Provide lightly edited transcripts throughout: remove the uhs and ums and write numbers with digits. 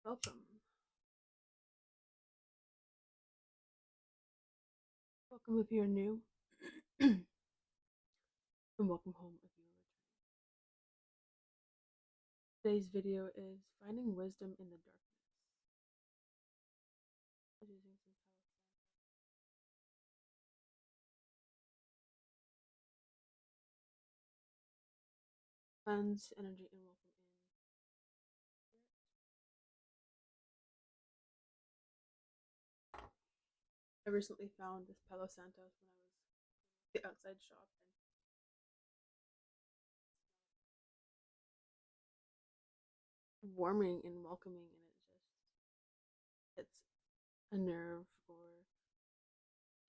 Welcome. Welcome if you're new, and welcome home if you're returning. Today's video is finding wisdom in the darkness. Using some cleanse energy and welcome in. I recently found this Palo Santos when I was at the outside shop, and warming and welcoming, and it just hits a nerve, or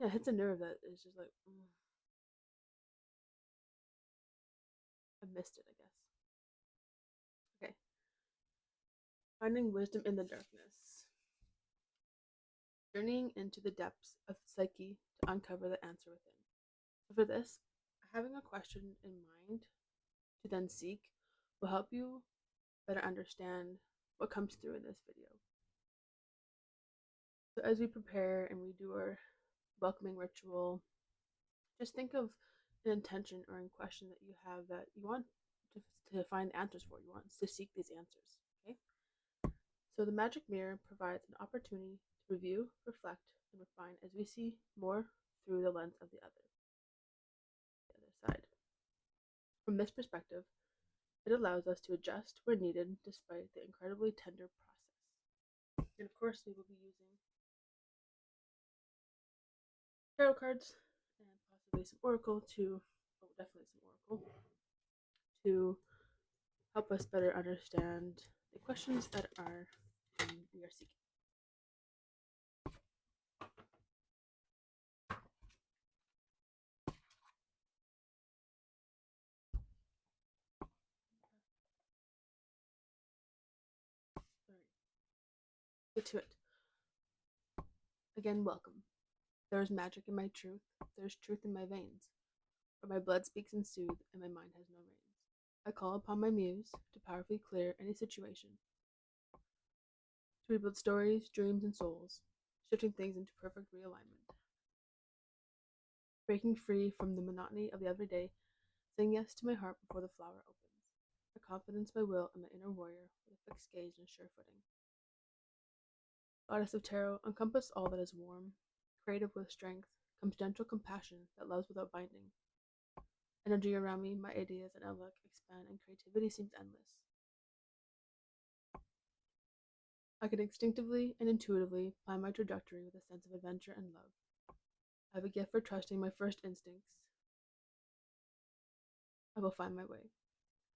yeah, hits a nerve that is just like I missed it, I guess. Okay, finding wisdom in the darkness. Journeying into the depths of psyche to uncover the answer within. So for this, having a question in mind to then seek will help you better understand what comes through in this video. So as we prepare and we do our welcoming ritual, just think of an intention or a question that you have that you want to find answers for. You want to seek these answers. Okay. So the magic mirror provides an opportunity to review, reflect, and refine as we see more through the lens of the other side. From this perspective, it allows us to adjust where needed despite the incredibly tender process. And of course, we will be using tarot cards and possibly some oracle definitely some oracle, to help us better understand the questions that we are seeking. All right, get to it. Again, welcome. There is magic in my truth. There is truth in my veins, where my blood speaks and soothes, and my mind has no reins. I call upon my muse to powerfully clear any situation, to rebuild stories, dreams, and souls, shifting things into perfect realignment. Breaking free from the monotony of the everyday, saying yes to my heart before the flower opens. A confidence, my will, and my inner warrior with a fixed gaze and sure footing. Goddess of Tarot, encompass all that is warm, creative with strength, comes gentle compassion that loves without binding. Energy around me, my ideas and outlook expand, and creativity seems endless. I can instinctively and intuitively plan my trajectory with a sense of adventure and love. I have a gift for trusting my first instincts. I will find my way.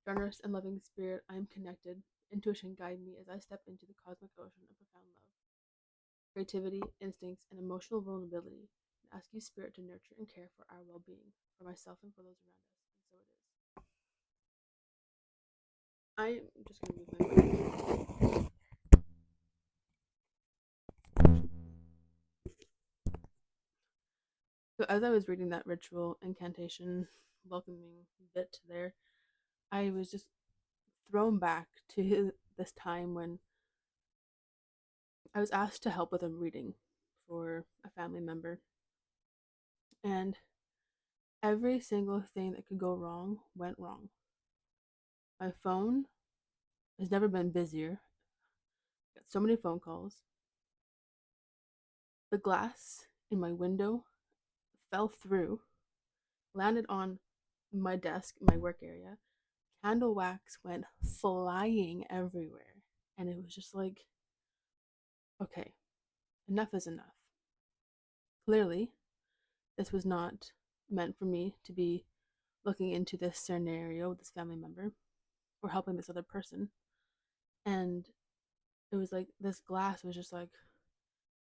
Generous and loving spirit, I am connected. Intuition guide me as I step into the cosmic ocean of profound love. Creativity, instincts, and emotional vulnerability, and ask you, spirit, to nurture and care for our well-being, for myself and for those around us. And so it is. I am just going to move my mic. So as I was reading that ritual incantation welcoming bit there, I was just thrown back to this time when I was asked to help with a reading for a family member, and every single thing that could go wrong went wrong. My phone has never been busier. I got so many phone calls. The glass in my window fell through, landed on my desk, my work area. Candle wax went flying everywhere. And it was just like, okay, enough is enough. Clearly, this was not meant for me to be looking into this scenario with this family member or helping this other person. And it was like this glass was just like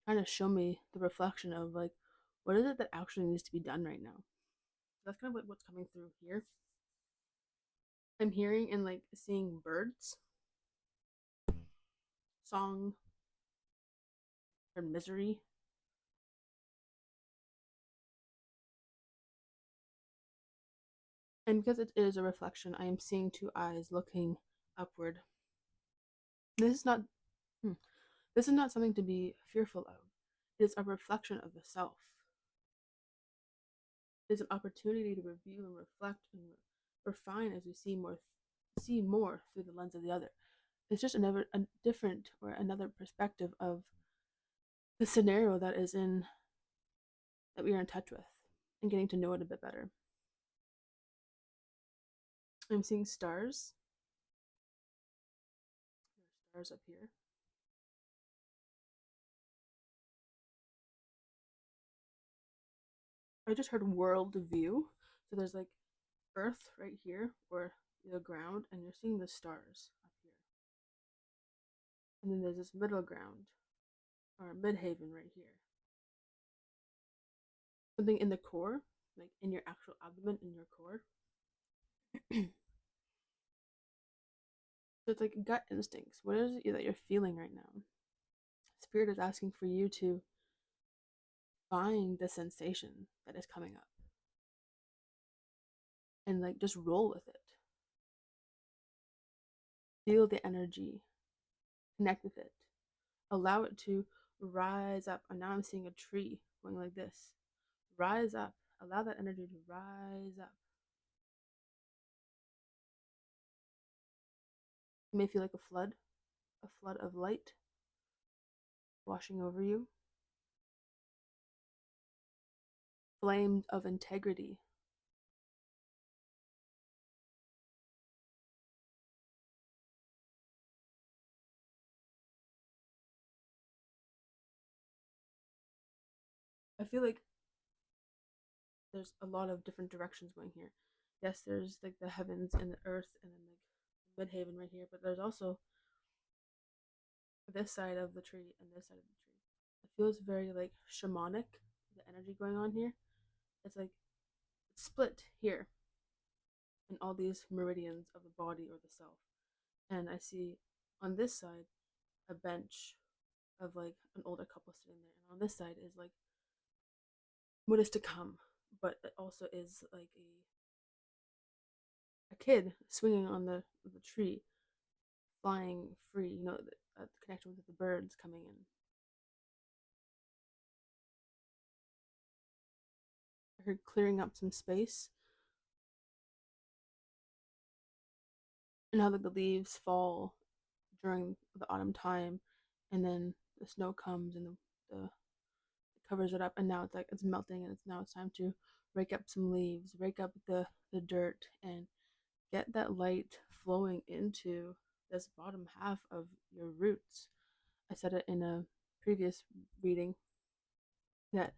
trying to show me the reflection of like, what is it that actually needs to be done right now? So that's kind of like what's coming through here. I'm hearing and like seeing birds, song, or misery. And because it is a reflection, I am seeing two eyes looking upward. This is not Hmm. This is not something to be fearful of. It is a reflection of the self. It is an opportunity to review and reflect and refine as we see more through the lens of the other. It's just a different or another perspective of the scenario that we are in touch with and getting to know it a bit better. I'm seeing stars. There's stars up here. I just heard world view. So there's like Earth right here, or the ground, and you're seeing the stars up here. And then there's this middle ground, or midhaven right here. Something in the core, like in your actual abdomen, in your core. So it's like gut instincts. What is it that you're feeling right now? Spirit is asking for you to find the sensation that is coming up and like just roll with it. Feel the energy, connect with it, allow it to rise up. And now I'm seeing a tree going like this. Rise up, allow that energy to rise up. You may feel like a flood of light washing over you, flames of integrity. I feel like there's a lot of different directions going here. Yes, there's like the heavens and the earth and then like midhaven right here, but there's also this side of the tree and this side of the tree. It feels very like shamanic, the energy going on here. It's like it's split here in all these meridians of the body or the self. And I see on this side a bench of like an older couple sitting there. And on this side is like what is to come, but it also is like a kid swinging on the tree, flying free. You know, the connection with the birds coming in. I heard clearing up some space, and how like the leaves fall during the autumn time, and then the snow comes and the it covers it up, and now it's like it's melting, and it's time to rake up some leaves, rake up the dirt, and get that light flowing into this bottom half of your roots. I said it in a previous reading that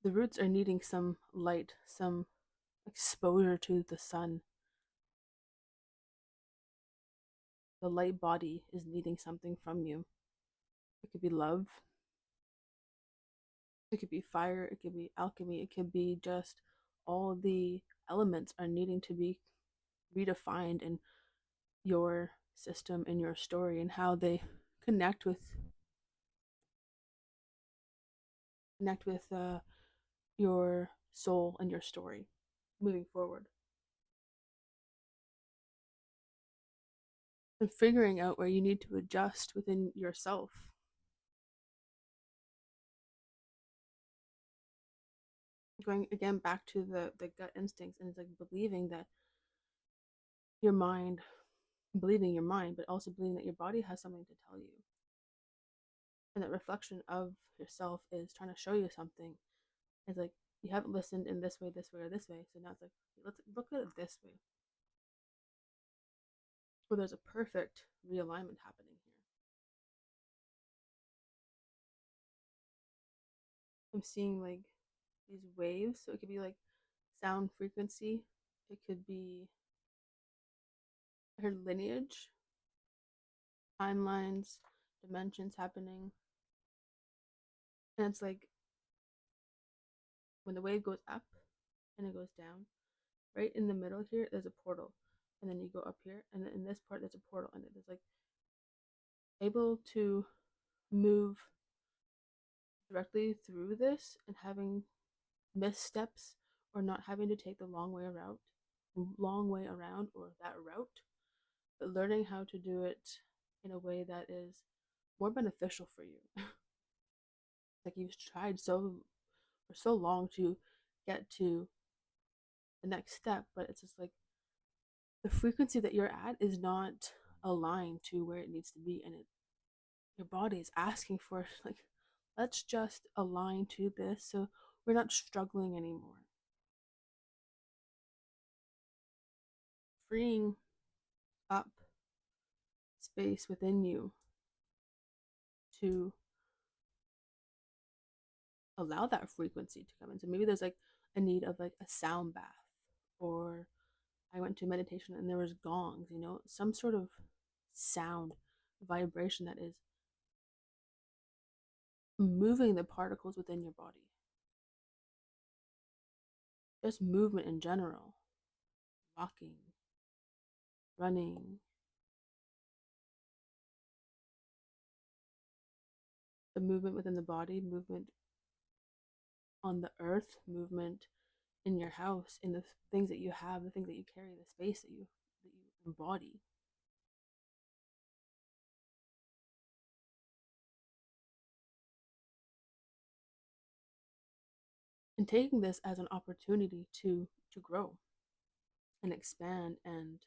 the roots are needing some light, some exposure to the sun. The light body is needing something from you. It could be love, it could be fire, it could be alchemy, it could be just all the elements are needing to be redefined in your system and your story and how they connect with connect with your soul and your story moving forward, and figuring out where you need to adjust within yourself. Going again back to the gut instincts, and it's like your mind believing your mind, but also believing that your body has something to tell you, and that reflection of yourself is trying to show you something. It's like you haven't listened in this way, or this way, so now it's like let's look at it this way. Well, there's a perfect realignment happening here. I'm seeing like these waves, so it could be like sound frequency. It could be her lineage, timelines, dimensions happening. And it's like when the wave goes up and it goes down, right in the middle here, there's a portal. And then you go up here, and then in this part, there's a portal, and it is like able to move directly through this and having missteps or not having to take the long way around or that route, but learning how to do it in a way that is more beneficial for you. Like you've tried so for so long to get to the next step, but it's just like the frequency that you're at is not aligned to where it needs to be, and it your body is asking for like, let's just align to this so we're not struggling anymore. Freeing up space within you to allow that frequency to come in. So maybe there's like a need of like a sound bath, or I went to meditation and there was gongs, some sort of sound vibration that is moving the particles within your body. Just movement in general, walking, running, the movement within the body, movement on the earth, movement in your house, in the things that you have, the things that you carry, the space that you embody. And taking this as an opportunity to grow and expand and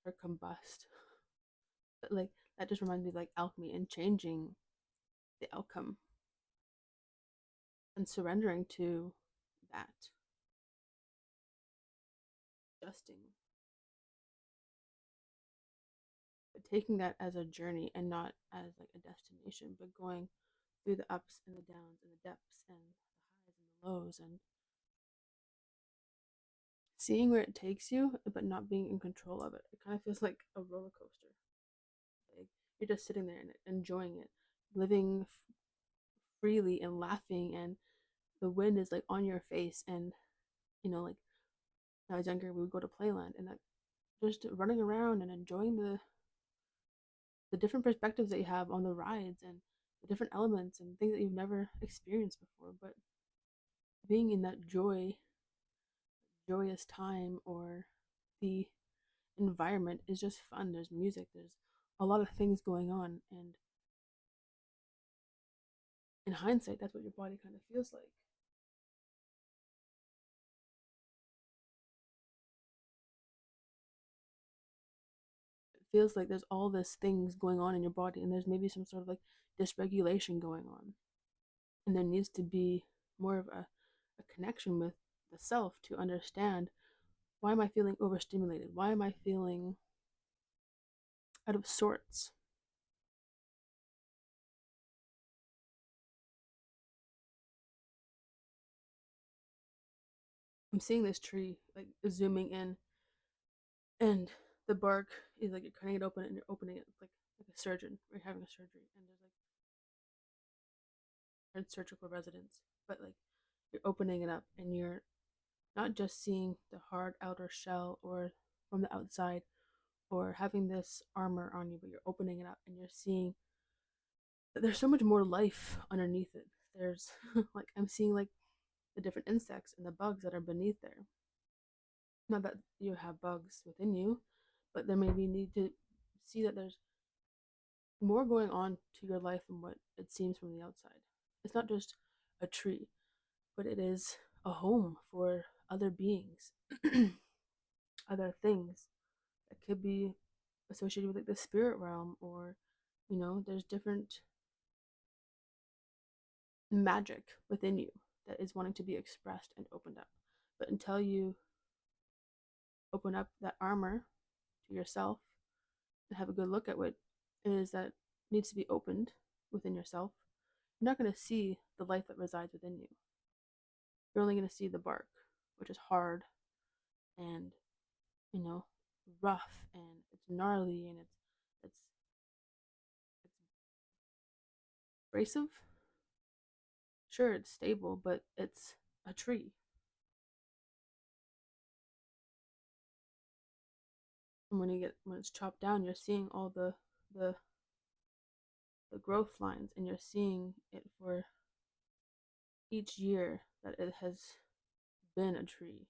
or combust. But like that just reminds me of like alchemy and changing the outcome and surrendering to that, adjusting, but taking that as a journey and not as like a destination, but going through the ups and the downs and the depths and the highs and the lows, and seeing where it takes you, but not being in control of it. It kind of feels like a roller coaster. Like you're just sitting there and enjoying it, living freely and laughing, and the wind is like on your face. And like when I was younger, we would go to Playland and just running around and enjoying the different perspectives that you have on the rides and the different elements and things that you've never experienced before. But being in that joyous time, or the environment is just fun. There's music, there's a lot of things going on, and in hindsight, that's what your body kind of feels like. It feels like there's all this things going on in your body, and there's maybe some sort of like dysregulation going on, and there needs to be more of a connection with the self to understand, why am I feeling overstimulated? Why am I feeling out of sorts? I'm seeing this tree like zooming in, and the bark is like you're cutting it open and you're opening it like a surgeon. You're having a surgery, and there's like surgical residence, but like you're opening it up and you're not just seeing the hard outer shell or from the outside or having this armor on you, but you're opening it up and you're seeing that there's so much more life underneath it. There's like I'm seeing like the different insects and the bugs that are beneath there. Not that you have bugs within you, but there maybe need to see that there's more going on to your life than what it seems from the outside. It's not just a tree, but it is a home for other beings, other things that could be associated with like the spirit realm, or there's different magic within you that is wanting to be expressed and opened up. But until you open up that armor to yourself and have a good look at what it is that needs to be opened within yourself, you're not going to see the life that resides within you. You're only going to see the bark, which is hard and you know rough, and it's gnarly, and it's abrasive. Sure, it's stable, but it's a tree. And when it's chopped down, you're seeing all the the growth lines, and you're seeing it for each year that it has been a tree.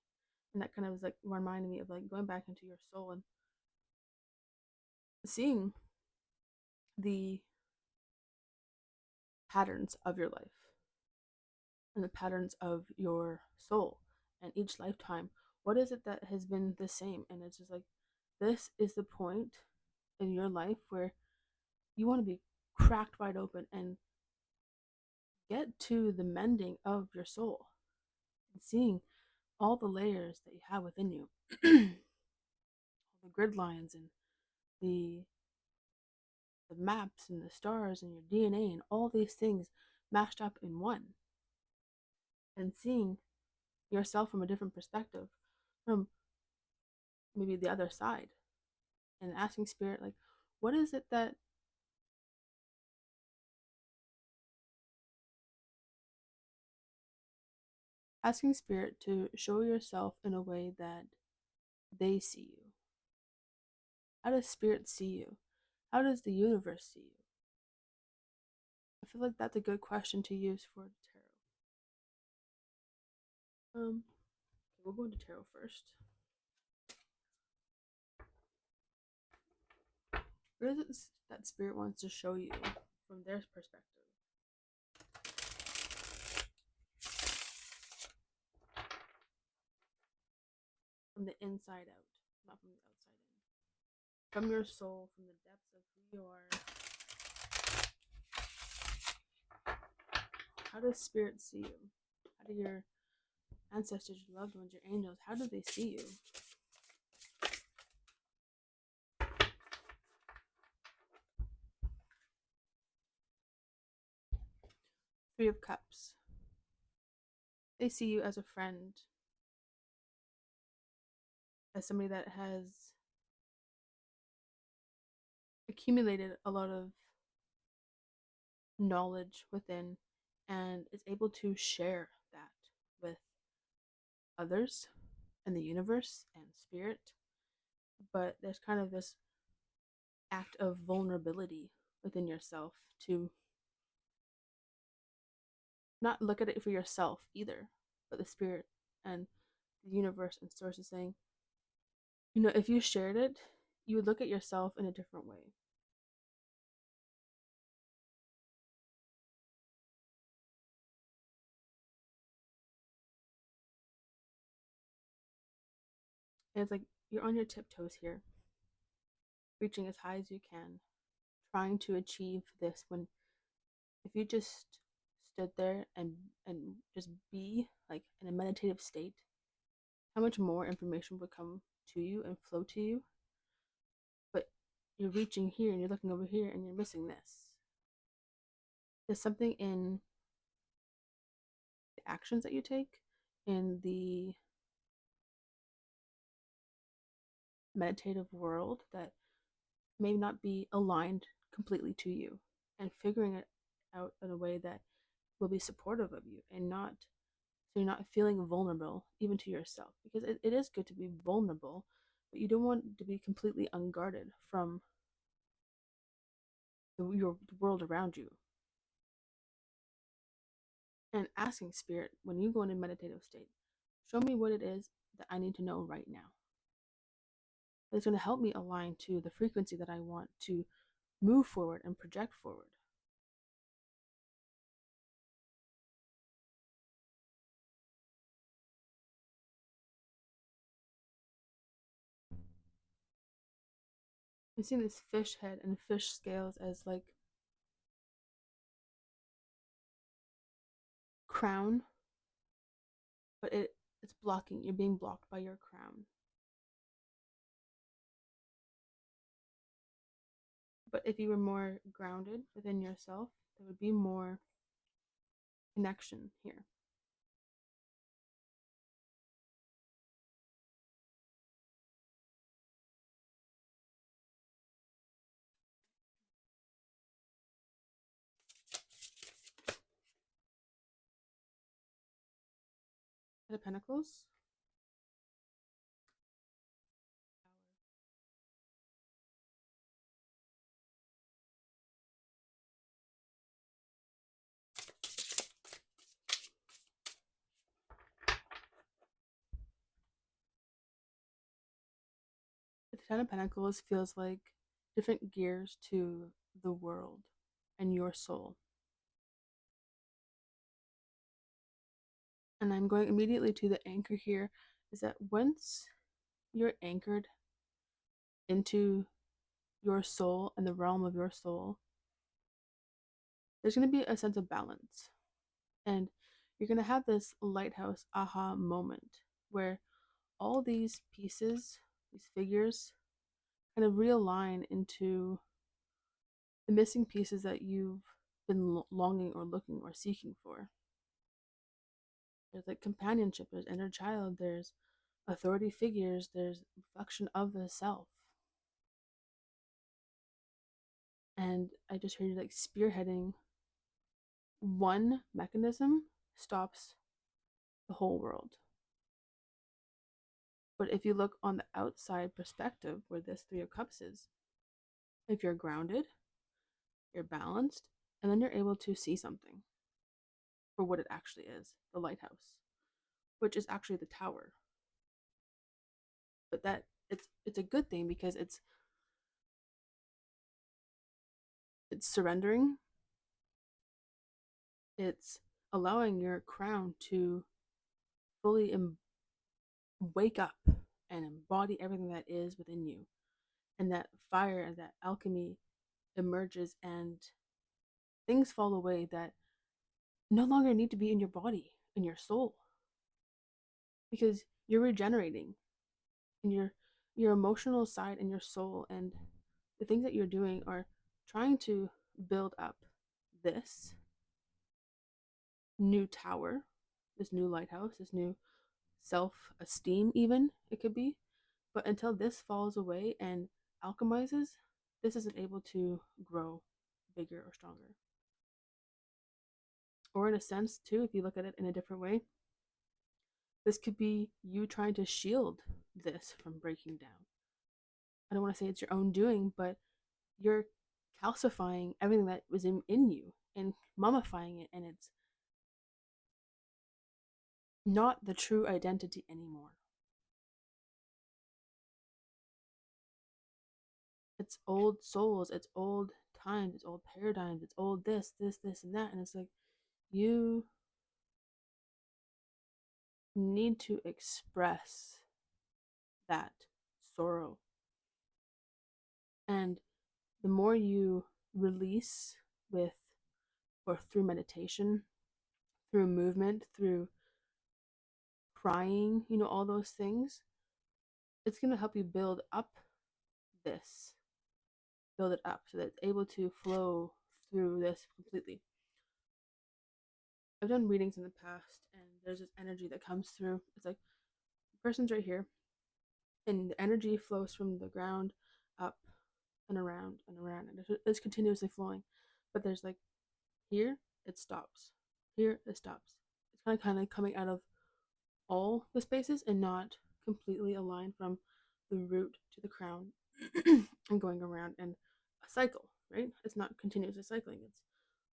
And that kind of is like reminding me of like going back into your soul and seeing the patterns of your life and the patterns of your soul. And each lifetime, what is it that has been the same? And it's just like, this is the point in your life where you want to be cracked wide open and get to the mending of your soul and seeing all the layers that you have within you, the grid lines and the the maps and the stars and your DNA and all these things mashed up in one, and seeing yourself from a different perspective, from maybe the other side, and asking spirit, like, what is it that asking spirit to show yourself in a way that they see you. How does spirit see you? How does the universe see you? I feel like that's a good question to use for tarot. We'll go into tarot first. What is it that spirit wants to show you from their perspective? From the inside out, not from the outside in. From your soul, from the depths of who you are. How does spirit see you? How do your ancestors, your loved ones, your angels, how do they see you? Three of Cups. They see you as a friend, as somebody that has accumulated a lot of knowledge within and is able to share that with others and the universe and spirit. But there's kind of this act of vulnerability within yourself to not look at it for yourself either, but the spirit and the universe and source is saying, if you shared it, you would look at yourself in a different way. And it's like you're on your tiptoes here, reaching as high as you can, trying to achieve this, when if you just stood there and just be like in a meditative state, how much more information would come to you and flow to you. But you're reaching here and you're looking over here and you're missing this. There's something in the actions that you take, in the meditative world, that may not be aligned completely to you, and figuring it out in a way that will be supportive of you, and not so you're not feeling vulnerable even to yourself, because it is good to be vulnerable, but you don't want to be completely unguarded from the world around you. And asking spirit, when you go in a meditative state, show me what it is that I need to know right now. It's going to help me align to the frequency that I want to move forward and project forward. I've seen this fish head and fish scales as like crown, but it's blocking. You're being blocked by your crown. But if you were more grounded within yourself, there would be more connection here. The Pentacles. The Ten of Pentacles feels like different gears to the world and your soul. And I'm going immediately to the anchor here, is that once you're anchored into your soul and the realm of your soul, there's going to be a sense of balance. And you're going to have this lighthouse aha moment where all these pieces, these figures, kind of realign into the missing pieces that you've been longing or looking or seeking for. There's like companionship, there's inner child, there's authority figures, there's reflection of the self. And I just heard you like spearheading one mechanism stops the whole world. But if you look on the outside perspective where this Three of Cups is, if you're grounded, you're balanced, and then you're able to see something for what it actually is, the lighthouse, which is actually the tower. But that it's a good thing because it's surrendering, it's allowing your crown to fully wake up and embody everything that is within you. And that fire and that alchemy emerges, and things fall away that no longer need to be in your body, in your soul, because you're regenerating in your emotional side and your soul, and the things that you're doing are trying to build up this new tower, this new lighthouse, this new self-esteem, even it could be. But until this falls away and alchemizes, this isn't able to grow bigger or stronger. Or in a sense too, if you look at it in a different way, this could be you trying to shield this from breaking down. I don't want to say it's your own doing, but you're calcifying everything that was in you and mummifying it, and it's not the true identity anymore. It's old souls, it's old times, it's old paradigms, it's old this, and that. And it's like, you need to express that sorrow. And the more you release with, or through meditation, through movement, through crying, all those things, it's going to help you build up this, build it up so that it's able to flow through this completely. I've done readings in the past, and there's this energy that comes through. It's like the person's right here, and the energy flows from the ground up and around and around, and it's continuously flowing. But there's like, here it stops, here it stops. It's kind of coming out of all the spaces and not completely aligned from the root to the crown and going around in a cycle, right? It's not continuously cycling, it's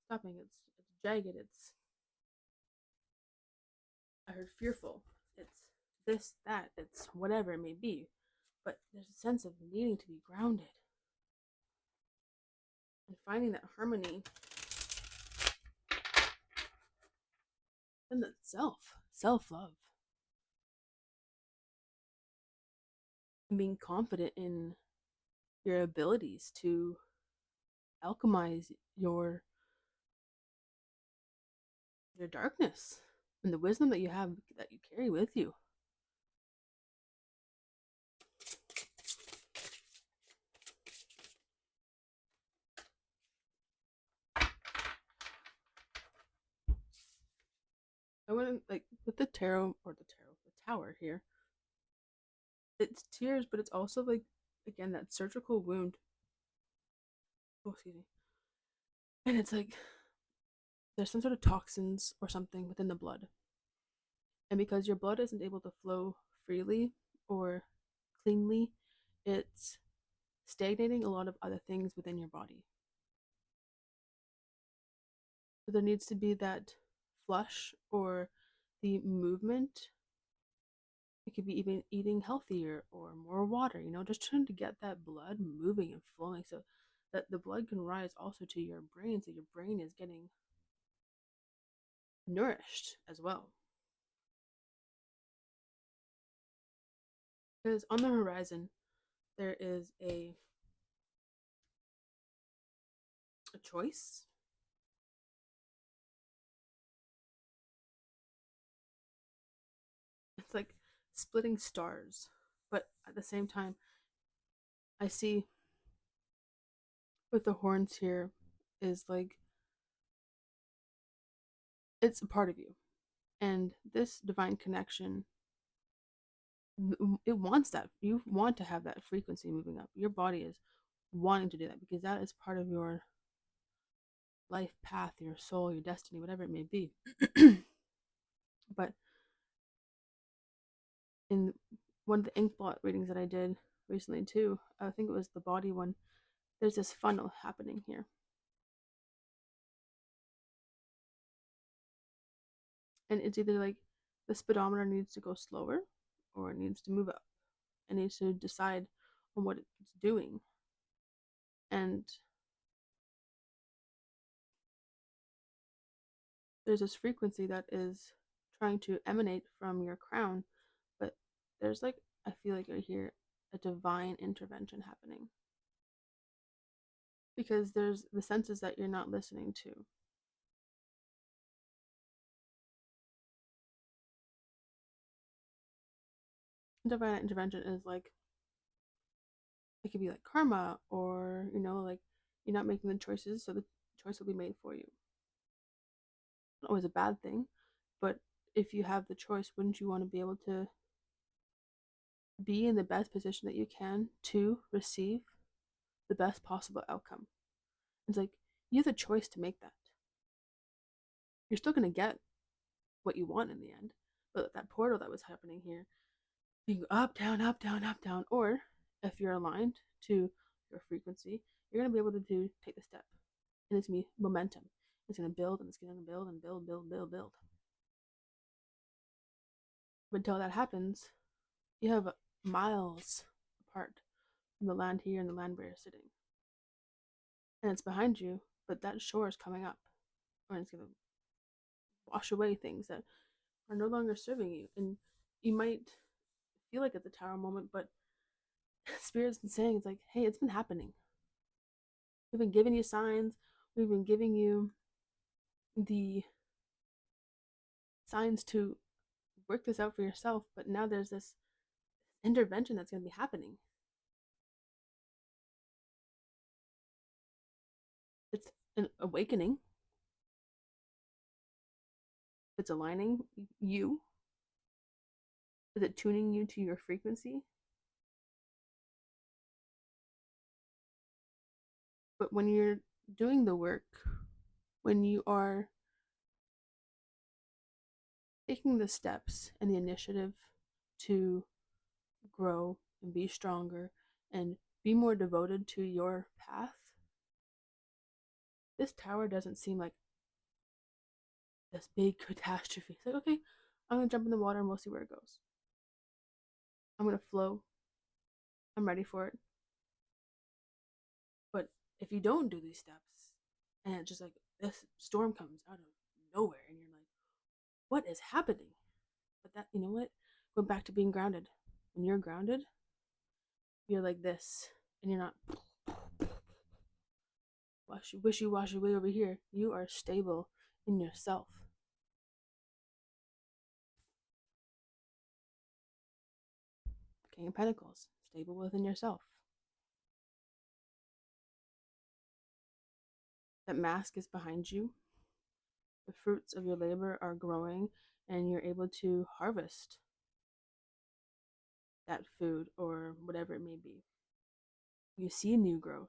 stopping, it's jagged, it's, I heard fearful, it's this, that, it's whatever it may be. But there's a sense of needing to be grounded and finding that harmony in the self love, and being confident in your abilities to alchemize your darkness and the wisdom that you have, that you carry with you. I wouldn't like with the tarot, the tower here. It's tears, but it's also like, again, that surgical wound. Oh, excuse me. And it's like there's some sort of toxins or something within the blood. And because your blood isn't able to flow freely or cleanly, it's stagnating a lot of other things within your body. So there needs to be that flush or the movement It could be even eating healthier or more water, just trying to get that blood moving and flowing so that the blood can rise also to your brain so your brain is getting nourished as well. Because on the horizon, there is a choice. It's like splitting stars. But at the same time, I see with the horns here is like it's a part of you. And this divine connection, it wants that. You want to have that frequency moving up. Your body is wanting to do that because that is part of your life path, your soul, your destiny, whatever it may be. But in one of the ink blot readings that I did recently too, I think it was the body one, there's this funnel happening here. And it's either like the speedometer needs to go slower or it needs to move up. It needs to decide on what it's doing. And there's this frequency that is trying to emanate from your crown, but there's like, I feel like I hear a divine intervention happening because there's the senses that you're not listening to. Divine intervention is like, it could be like karma, or like you're not making the choices, so the choice will be made for you. Not always a bad thing, but if you have the choice, wouldn't you want to be able to be in the best position that you can to receive the best possible outcome? It's like you have the choice to make that. You're still going to get what you want in the end, but that portal that was happening here, you go up, down, up, down, up, down, or if you're aligned to your frequency, you're going to be able to take the step, and it's going to be momentum. It's going to build and it's going to build and build, build, build, build. But until that happens, you have miles apart from the land here and the land where you're sitting. And it's behind you, but that shore is coming up. And it's going to wash away things that are no longer serving you. And you might feel like it's a tower moment, but Spirit's been saying, it's like, hey, it's been happening. We've been giving you signs. We've been giving you the signs to work this out for yourself. But now there's this intervention that's going to be happening. It's an awakening. It's aligning you. Is it tuning you to your frequency? But when you're doing the work, when you are taking the steps and the initiative to grow and be stronger and be more devoted to your path, this tower doesn't seem like this big catastrophe. It's like, okay, I'm gonna jump in the water and we'll see where it goes. I'm gonna flow. I'm ready for it. But if you don't do these steps and it's just like this storm comes out of nowhere and you're like, what is happening? But that, you know what? Going back to being grounded. When you're grounded, you're like this and you're not wishy washy way over here. You are stable in yourself. King of Pentacles, stable within yourself. That mask is behind you. The fruits of your labor are growing, and you're able to harvest that food or whatever it may be. You see new growth.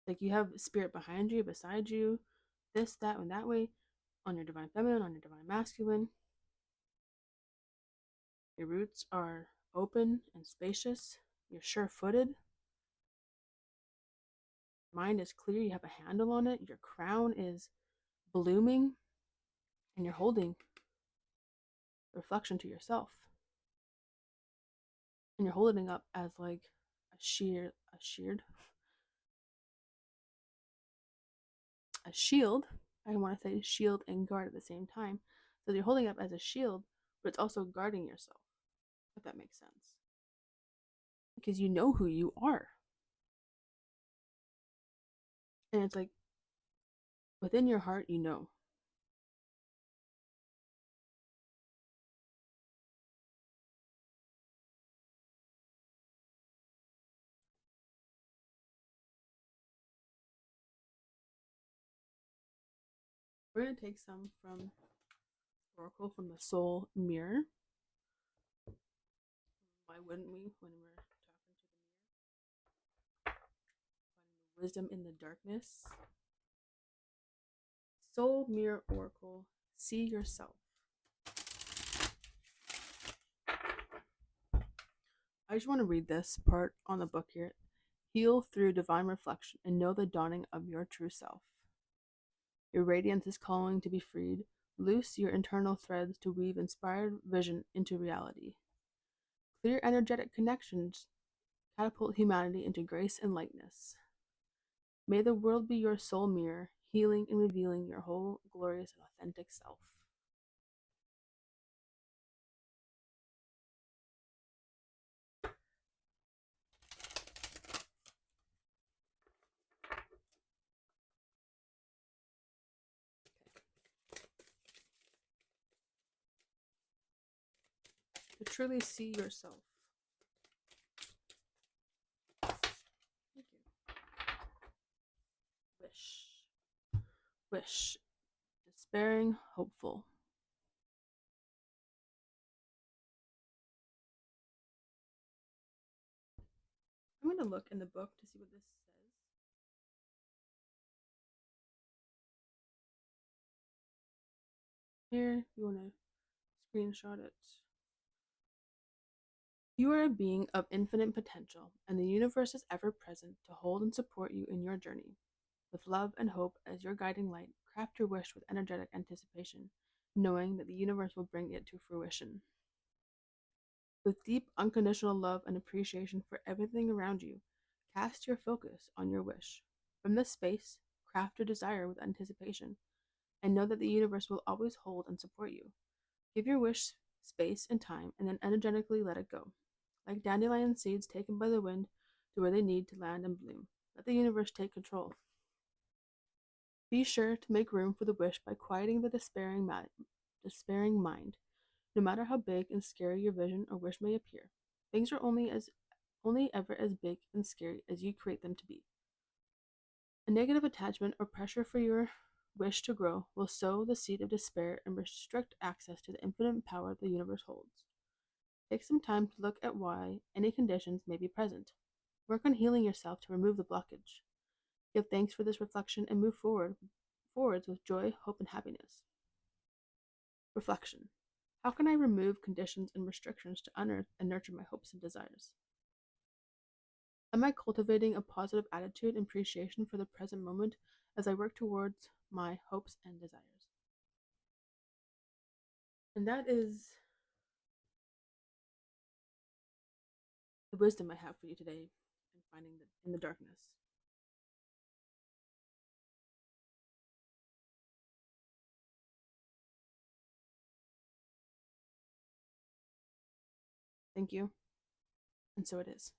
Like you have spirit behind you, beside you, this, that, and that way, on your divine feminine, on your divine masculine. Your roots are open and spacious. You're sure footed. Mind is clear. You have a handle on it. Your crown is blooming, and you're holding reflection to yourself. And you're holding it up as like a shield. I want to say shield and guard at the same time. So you're holding it up as a shield, but it's also guarding yourself, if that makes sense. Because you know who you are. And it's like within your heart, you know. We're going to take some from Oracle from the Soul Mirror. Why wouldn't we when we're talking to the mirror? Finding the wisdom in the darkness. Soul Mirror Oracle, see yourself. I just want to read this part on the book here. Heal through divine reflection and know the dawning of your true self. Your radiance is calling to be freed. Loose your internal threads to weave inspired vision into reality. Clear energetic connections catapult humanity into grace and lightness. May the world be your soul mirror, healing and revealing your whole glorious and authentic self. To truly see yourself. Thank you. Wish. Wish. Despairing, hopeful. I'm going to look in the book to see what this says. Here, you want to screenshot it. You are a being of infinite potential, and the universe is ever present to hold and support you in your journey. With love and hope as your guiding light, craft your wish with energetic anticipation, knowing that the universe will bring it to fruition. With deep, unconditional love and appreciation for everything around you, cast your focus on your wish. From this space, craft your desire with anticipation, and know that the universe will always hold and support you. Give your wish space and time, and then energetically let it go. Like dandelion seeds taken by the wind to where they need to land and bloom. Let the universe take control. Be sure to make room for the wish by quieting the despairing mind. No matter how big and scary your vision or wish may appear, things are only ever as big and scary as you create them to be. A negative attachment or pressure for your wish to grow will sow the seed of despair and restrict access to the infinite power the universe holds. Take some time to look at why any conditions may be present. Work on healing yourself to remove the blockage. Give thanks for this reflection and move forwards with joy, hope, and happiness. Reflection. How can I remove conditions and restrictions to unearth and nurture my hopes and desires? Am I cultivating a positive attitude and appreciation for the present moment as I work towards my hopes and desires? And that is the wisdom I have for you today in finding in the darkness. Thank you. And so it is.